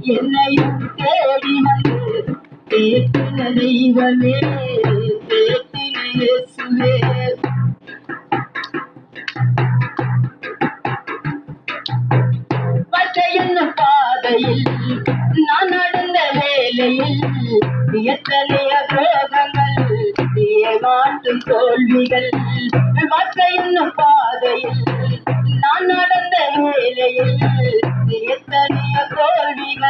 என்னையும் தேடி வந்து தேற்றின தெய்வமே, தேற்றின இயேசுவே. வாழ்க்கை என்னும் பாதையில் நான் நடந்த வேளையில் எத்தனைய துரோகங்கள், ஏமாற்றும் தோல்விகள். வாழ்க்கை என்னும் பாதையில் நான் நடந்த வேளையில் எத்தனைய தோல்விகள்.